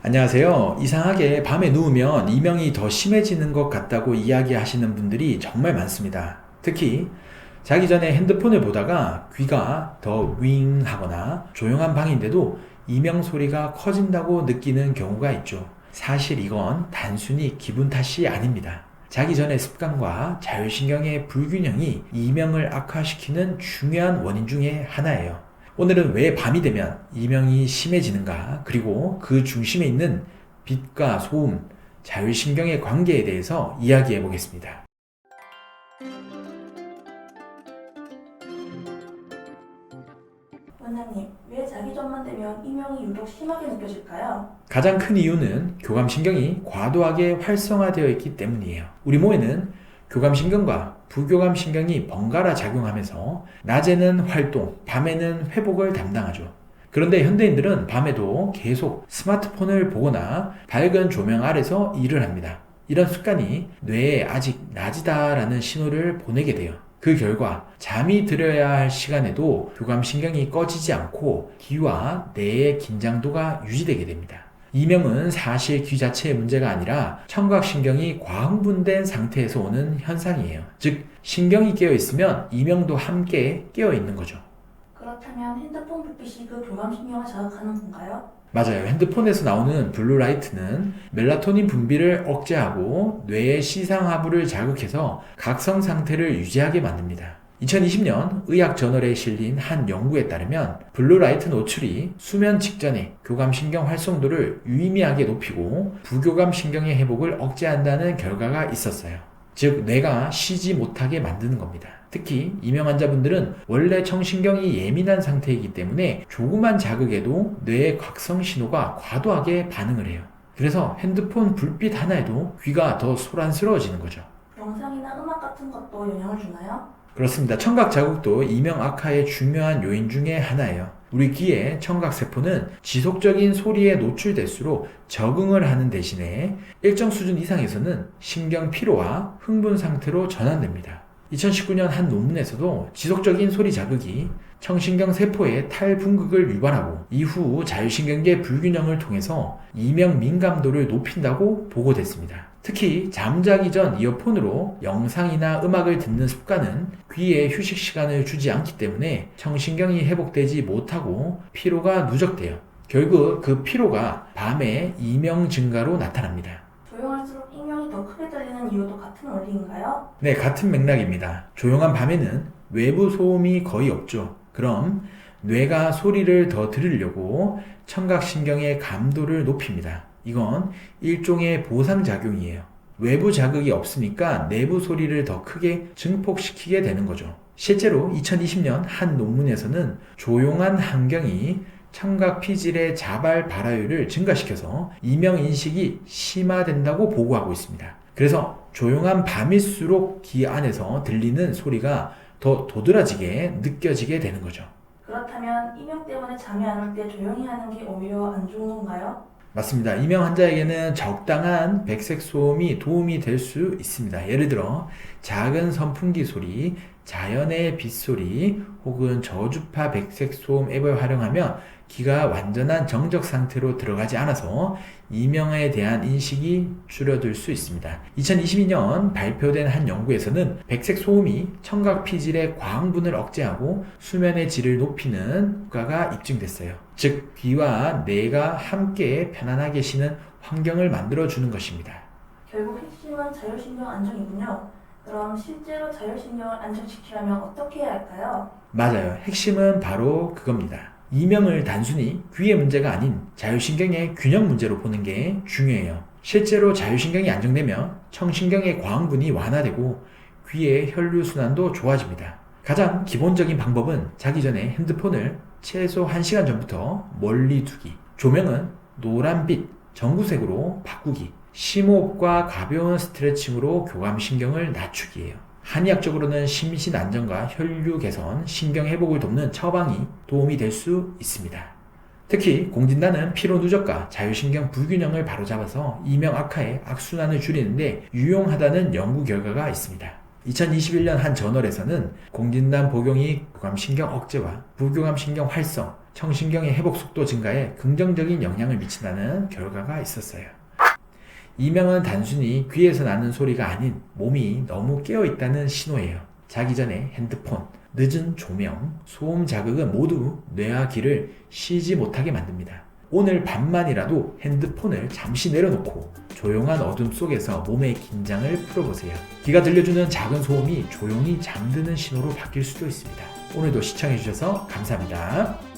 안녕하세요. 이상하게 밤에 누우면 이명이 더 심해지는 것 같다고 이야기하시는 분들이 정말 많습니다. 특히 자기 전에 핸드폰을 보다가 귀가 더 윙 하거나 조용한 방인데도 이명 소리가 커진다고 느끼는 경우가 있죠. 사실 이건 단순히 기분 탓이 아닙니다. 자기 전의 습관과 자율신경의 불균형이 이명을 악화시키는 중요한 원인 중에 하나예요. 오늘은 왜 밤이 되면 이명이 심해지는가, 그리고 그 중심에 있는 빛과 소음, 자율신경의 관계에 대해서 이야기해 보겠습니다. 원장님, 왜 자기 전만 되면 이명이 유독 심하게 느껴질까요? 가장 큰 이유는 교감신경이 과도하게 활성화되어 있기 때문이에요. 우리 몸에는 교감신경과 부교감신경이 번갈아 작용하면서 낮에는 활동, 밤에는 회복을 담당하죠. 그런데 현대인들은 밤에도 계속 스마트폰을 보거나 밝은 조명 아래서 일을 합니다. 이런 습관이 뇌에 아직 낮이다라는 신호를 보내게 돼요. 그 결과 잠이 들어야 할 시간에도 교감신경이 꺼지지 않고 귀와 뇌의 긴장도가 유지되게 됩니다. 이명은 사실 귀 자체의 문제가 아니라 청각신경이 과흥분된 상태에서 오는 현상이에요. 즉, 신경이 깨어있으면 이명도 함께 깨어있는 거죠. 그렇다면 핸드폰 불빛이 그 교감신경을 자극하는 건가요? 맞아요. 핸드폰에서 나오는 블루라이트는 멜라토닌 분비를 억제하고 뇌의 시상하부를 자극해서 각성 상태를 유지하게 만듭니다. 2020년 의학 저널에 실린 한 연구에 따르면 블루라이트 노출이 수면 직전에 교감신경 활성도를 유의미하게 높이고 부교감신경의 회복을 억제한다는 결과가 있었어요. 즉, 뇌가 쉬지 못하게 만드는 겁니다. 특히 이명 환자분들은 원래 청신경이 예민한 상태이기 때문에 조그만 자극에도 뇌의 각성 신호가 과도하게 반응을 해요. 그래서 핸드폰 불빛 하나에도 귀가 더 소란스러워지는 거죠. 영상이나 음악 같은 것도 영향을 주나요? 그렇습니다. 청각 자극도 이명 악화의 중요한 요인 중에 하나예요. 우리 귀의 청각세포는 지속적인 소리에 노출될수록 적응을 하는 대신에 일정 수준 이상에서는 신경 피로와 흥분 상태로 전환됩니다. 2019년 한 논문에서도 지속적인 소리 자극이 청신경 세포의 탈분극을 유발하고 이후 자율신경계 불균형을 통해서 이명 민감도를 높인다고 보고됐습니다. 특히 잠자기 전 이어폰으로 영상이나 음악을 듣는 습관은 귀에 휴식 시간을 주지 않기 때문에 청신경이 회복되지 못하고 피로가 누적돼요. 결국 그 피로가 밤에 이명 증가로 나타납니다. 조용할수록 이명이 더 크게 들리는 이유도 같은 원리인가요? 네, 같은 맥락입니다. 조용한 밤에는 외부 소음이 거의 없죠. 그럼 뇌가 소리를 더 들으려고 청각신경의 감도를 높입니다. 이건 일종의 보상작용이에요. 외부 자극이 없으니까 내부 소리를 더 크게 증폭시키게 되는 거죠. 실제로 2020년 한 논문에서는 조용한 환경이 청각 피질의 자발 발화율을 증가시켜서 이명 인식이 심화된다고 보고하고 있습니다. 그래서 조용한 밤일수록 귀 안에서 들리는 소리가 더 도드라지게 느껴지게 되는 거죠. 그렇다면 이명 때문에 잠이 안 올 때 조용히 하는 게 오히려 안 좋은 건가요? 맞습니다. 이명 환자에게는 적당한 백색 소음이 도움이 될 수 있습니다. 예를 들어 작은 선풍기 소리, 자연의 빗소리 혹은 저주파 백색 소음 앱을 활용하면 귀가 완전한 정적 상태로 들어가지 않아서 이명에 대한 인식이 줄어들 수 있습니다. 2022년 발표된 한 연구에서는 백색 소음이 청각 피질의 과흥분을 억제하고 수면의 질을 높이는 효과가 입증됐어요. 즉, 귀와 뇌가 함께 편안하게 쉬는 환경을 만들어주는 것입니다. 결국 핵심은 자율신경 안정이군요. 그럼 실제로 자율신경을 안정시키려면 어떻게 해야 할까요? 맞아요. 핵심은 바로 그겁니다. 이명을 단순히 귀의 문제가 아닌 자율신경의 균형 문제로 보는 게 중요해요. 실제로 자율신경이 안정되면 청신경의 과흥분이 완화되고 귀의 혈류순환도 좋아집니다. 가장 기본적인 방법은 자기 전에 핸드폰을 최소 1시간 전부터 멀리 두기, 조명은 노란빛, 전구색으로 바꾸기, 심호흡과 가벼운 스트레칭으로 교감신경을 낮추기예요. 한의학적으로는 심신 안정과 혈류 개선, 신경 회복을 돕는 처방이 도움이 될 수 있습니다. 특히 공진단은 피로 누적과 자율신경 불균형을 바로잡아서 이명 악화의 악순환을 줄이는데 유용하다는 연구 결과가 있습니다. 2021년 한 저널에서는 공진단 복용이 교감신경 억제와 부교감신경 활성, 청신경의 회복 속도 증가에 긍정적인 영향을 미친다는 결과가 있었어요. 이명은 단순히 귀에서 나는 소리가 아닌 몸이 너무 깨어있다는 신호예요. 자기 전에 핸드폰, 늦은 조명, 소음 자극은 모두 뇌와 귀를 쉬지 못하게 만듭니다. 오늘 밤만이라도 핸드폰을 잠시 내려놓고 조용한 어둠 속에서 몸의 긴장을 풀어보세요. 귀가 들려주는 작은 소음이 조용히 잠드는 신호로 바뀔 수도 있습니다. 오늘도 시청해주셔서 감사합니다.